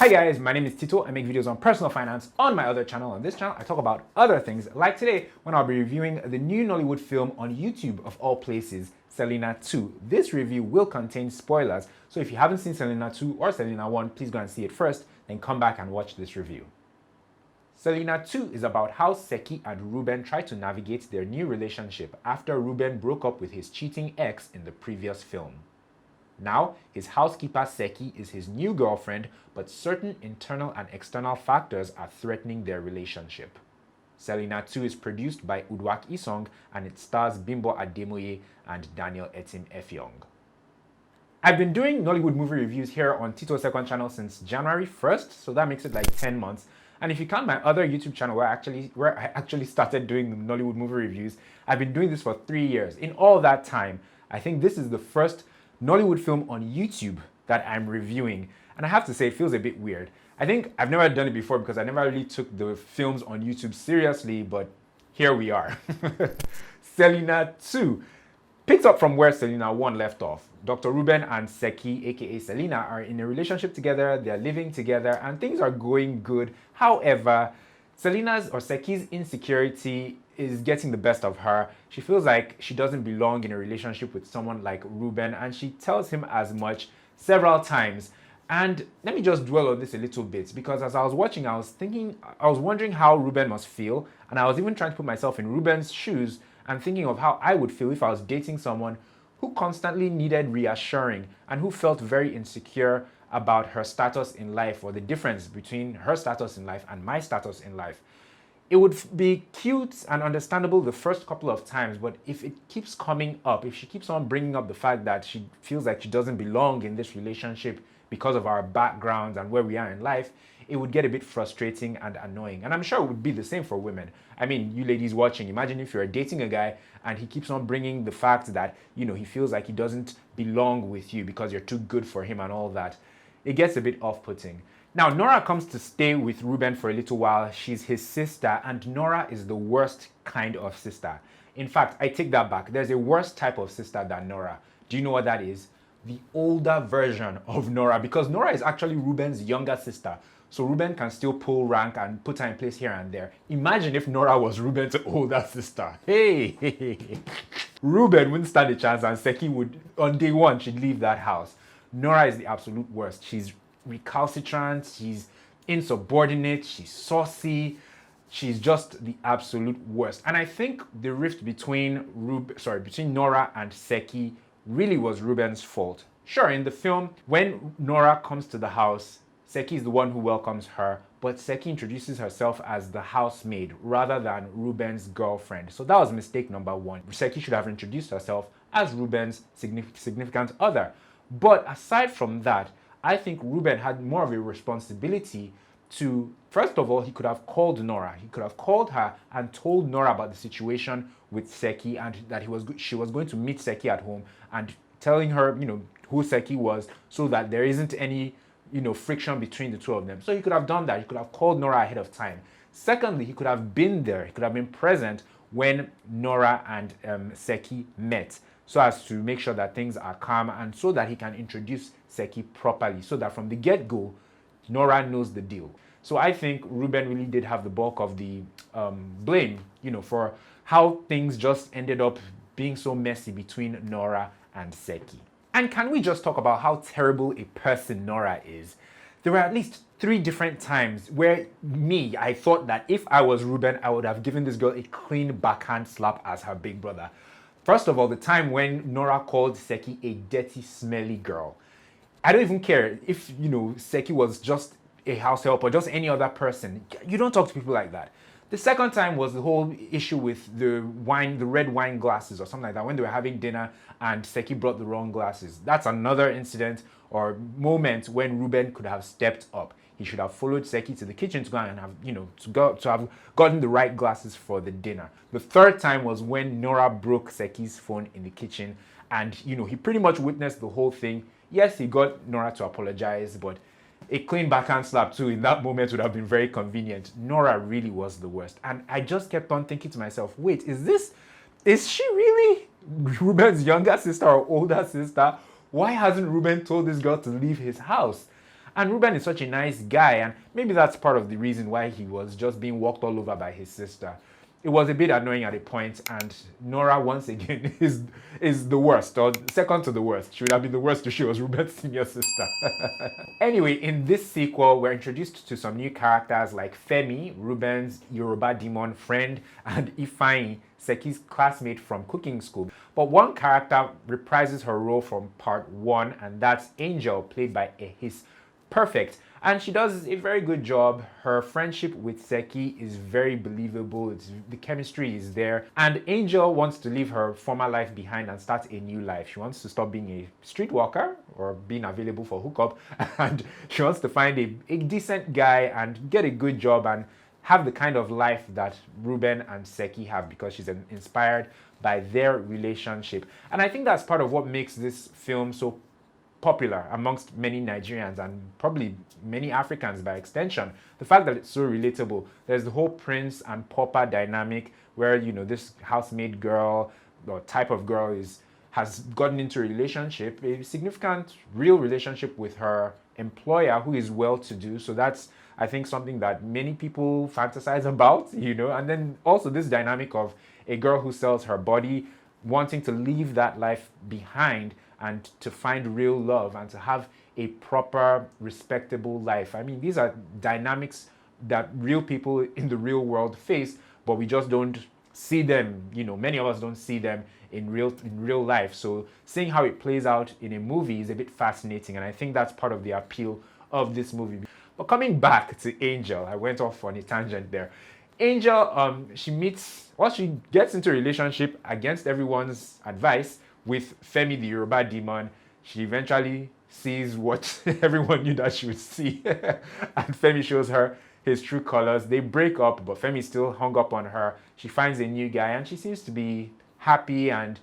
Hi guys, my name is Tito. I make videos on personal finance on my other channel. On this channel, I talk about other things. Like today, when I'll be reviewing the new Nollywood film on YouTube of all places, Selina 2. This review will contain spoilers, so if you haven't seen Selina 2 or Selina 1, please go and see it first, then come back and watch this review. Selina 2 is about how Seki and Reuben try to navigate their new relationship after Reuben broke up with his cheating ex in the previous film. Now, his housekeeper Seki is his new girlfriend, but certain internal and external factors are threatening their relationship. Selina 2 is produced by Uduak Isong and it stars Bimbo Ademoye and Etim Effiong. I've been doing Nollywood movie reviews here on Tito's second channel since January 1st, so that makes it like 10 months. And if you count my other YouTube channel where I actually started doing Nollywood movie reviews, I've been doing this for 3 years. In all that time, I think this is the first Nollywood film on YouTube that I'm reviewing. And I have to say, it feels a bit weird. I think I've never done it before because I never really took the films on YouTube seriously, but here we are. Selina 2 picks up from where Selina 1 left off. Dr. Reuben and Seki, aka Selina, are in a relationship together, they're living together, and things are going good. However, Selina's or Seki's insecurity is getting the best of her. She feels like she doesn't belong in a relationship with someone like Reuben, and she tells him as much several times. And let me just dwell on this a little bit, because as I was watching, I was wondering how Reuben must feel, and I was even trying to put myself in Reuben's shoes and thinking of how I would feel if I was dating someone who constantly needed reassuring and who felt very insecure about her status in life, or the difference between her status in life and my status in life. It would be cute and understandable the first couple of times, but if it keeps coming up, if she keeps on bringing up the fact that she feels like she doesn't belong in this relationship because of our backgrounds and where we are in life, it would get a bit frustrating and annoying. And I'm sure it would be the same for women. I mean, you ladies watching, imagine if you're dating a guy and he keeps on bringing the fact that, he feels like he doesn't belong with you because you're too good for him and all that. It gets a bit off-putting. Now, Nora comes to stay with Reuben for a little while. She's his sister, and Nora is the worst kind of sister. In fact, I take that back. There's a worse type of sister than Nora. Do you know what that is? The older version of Nora, because Nora is actually Reuben's younger sister. So Reuben can still pull rank and put her in place here and there. Imagine if Nora was Reuben's older sister. Hey. Reuben wouldn't stand a chance, and Seki would, on day one, she'd leave that house. Nora is the absolute worst. She's recalcitrant, she's insubordinate, she's saucy, she's just the absolute worst. And I think the rift between Nora and Seki really was Reuben's fault. Sure, in the film, when Nora comes to the house, Seki is the one who welcomes her, but Seki introduces herself as the housemaid rather than Reuben's girlfriend. So that was mistake number one. Seki should have introduced herself as Reuben's significant other. But aside from that, I think Reuben had more of a responsibility to, first of all, he could have called Nora. He could have called her and told Nora about the situation with Seki and that she was going to meet Seki at home, and telling her, who Seki was, so that there isn't any, friction between the two of them. So he could have done that. He could have called Nora ahead of time. Secondly, he could have been there. He could have been present when Nora and Seki met, so as to make sure that things are calm and so that he can introduce Seki properly, so that from the get-go, Nora knows the deal. So I think Reuben really did have the bulk of the blame, for how things just ended up being so messy between Nora and Seki. And can we just talk about how terrible a person Nora is? There were at least 3 different times where I thought that if I was Reuben, I would have given this girl a clean backhand slap as her big brother. First of all, the time when Nora called Seki a dirty, smelly girl. I don't even care if, Seki was just a house help or just any other person. You don't talk to people like that. The second time was the whole issue with the red wine glasses or something like that, when they were having dinner and Seki brought the wrong glasses. That's another incident or moment when Reuben could have stepped up. He should have followed Seki to the kitchen to go and have, to have gotten the right glasses for the dinner. The third time was when Nora broke Seki's phone in the kitchen, and, he pretty much witnessed the whole thing. Yes, he got Nora to apologize, but a clean backhand slap too in that moment would have been very convenient. Nora really was the worst. And I just kept on thinking to myself, wait, is she really Reuben's younger sister or older sister? Why hasn't Reuben told this girl to leave his house? And Reuben is such a nice guy, and maybe that's part of the reason why he was just being walked all over by his sister. It was a bit annoying at a point, and Nora once again is the worst, or second to the worst. She would have been the worst if she was Reuben's senior sister. Anyway, in this sequel, we're introduced to some new characters like Femi, Reuben's Yoruba demon friend, and Ifeanyi, Seki's classmate from cooking school. But one character reprises her role from part 1, and that's Angel, played by Ehis. Perfect. And she does a very good job. Her friendship with Seki is very believable. The chemistry is there. And Angel wants to leave her former life behind and start a new life. She wants to stop being a streetwalker or being available for hookup. And she wants to find a decent guy and get a good job and have the kind of life that Reuben and Seki have, because she's inspired by their relationship. And I think that's part of what makes this film so popular amongst many Nigerians and probably many Africans by extension. The fact that it's so relatable. There's the whole prince and pauper dynamic where, you know, this housemaid girl or type of girl has gotten into a relationship, a significant real relationship with her employer who is well-to-do. So that's, I think, something that many people fantasize about, you know. And then also this dynamic of a girl who sells her body, wanting to leave that life behind and to find real love and to have a proper, respectable life. I mean, these are dynamics that real people in the real world face, but we just don't see them. You know, many of us don't see them in real life. So seeing how it plays out in a movie is a bit fascinating, and I think that's part of the appeal of this movie. But coming back to Angel, I went off on a tangent there. Angel, she gets into a relationship against everyone's advice with Femi, the Yoruba demon. She eventually sees what everyone knew that she would see. And Femi shows her his true colors. They break up, but Femi still hung up on her. She finds a new guy, and she seems to be happy, and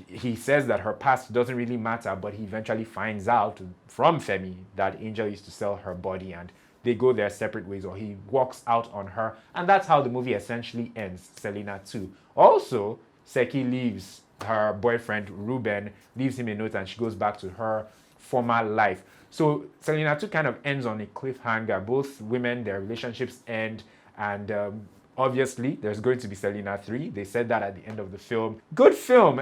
he says that her past doesn't really matter, but he eventually finds out from Femi that Angel used to sell her body, and they go their separate ways, or he walks out on her. And that's how the movie essentially ends, Selina 2. Also, Seki leaves her boyfriend Reuben, leaves him a note, and she goes back to her former life. So Selina 2 kind of ends on a cliffhanger. Both women, their relationships end, and obviously there's going to be Selina 3. They said that at the end of the film. Good film.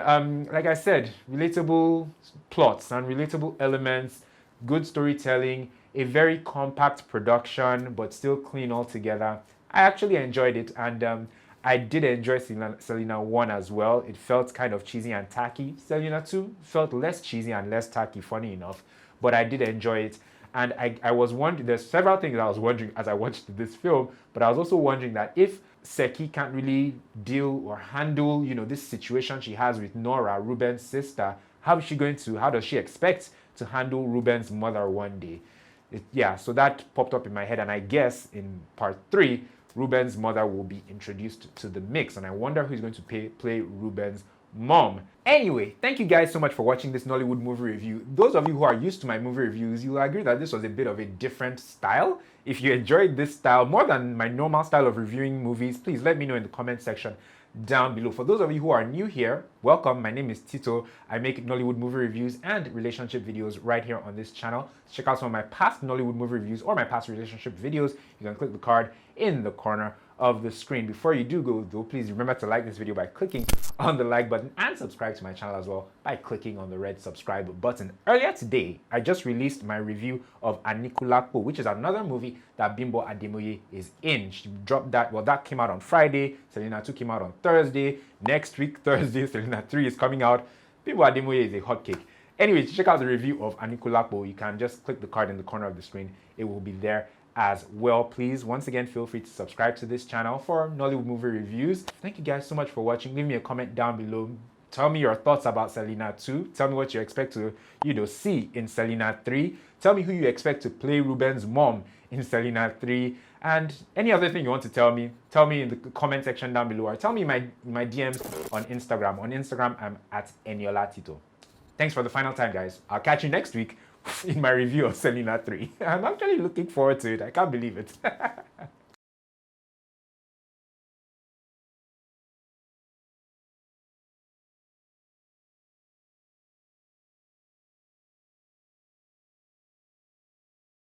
Like I said, relatable plots and relatable elements, good storytelling, a very compact production, but still clean altogether. I actually enjoyed it, and I did enjoy Selina 1 as well. It felt kind of cheesy and tacky. Selina 2 felt less cheesy and less tacky, funny enough, but I did enjoy it. And I was wondering, there's several things I was wondering as I watched this film, but I was also wondering that if Seki can't really deal or handle, you know, this situation she has with Nora, Reuben's sister, how does she expect to handle Reuben's mother one day? So that popped up in my head, and I guess in part 3, Reuben's mother will be introduced to the mix, and I wonder who's going to play Reuben's mom. Anyway, thank you guys so much for watching this Nollywood movie review. Those of you who are used to my movie reviews, you'll agree that this was a bit of a different style. If you enjoyed this style more than my normal style of reviewing movies, please let me know in the comment section down below. For those of you who are new here, welcome. My name is Tito. I make Nollywood movie reviews and relationship videos right here on this channel. Check out some of my past Nollywood movie reviews or my past relationship videos. You can click the card in the corner of the screen. Before you do go though, please remember to like this video by clicking on the like button and subscribe to my channel as well by clicking on the red subscribe button. Earlier today, I just released my review of Anikulapo, which is another movie that Bimbo Ademoye is in. She dropped that, well, that came out on Friday. Selina 2 came out on Thursday. Next week, Thursday, Selina 3 is coming out. Bimbo Ademoye is a hotcake. Anyway, to check out the review of Anikulapo, you can just click the card in the corner of the screen. It will be there as well. Please, once again, feel free to subscribe to this channel for Nollywood movie reviews. Thank you guys so much for watching. Leave me a comment down below. Tell me your thoughts about Selina 2. Tell me what you expect to, see in Selina 3. Tell me who you expect to play Reuben's mom in Selina 3. And any other thing you want to tell me in the comment section down below, or tell me in my DMs on Instagram. On Instagram, I'm at Eniola Tito. Thanks for the final time, guys. I'll catch you next week in my review of Selina 3. I'm actually looking forward to it. I can't believe it.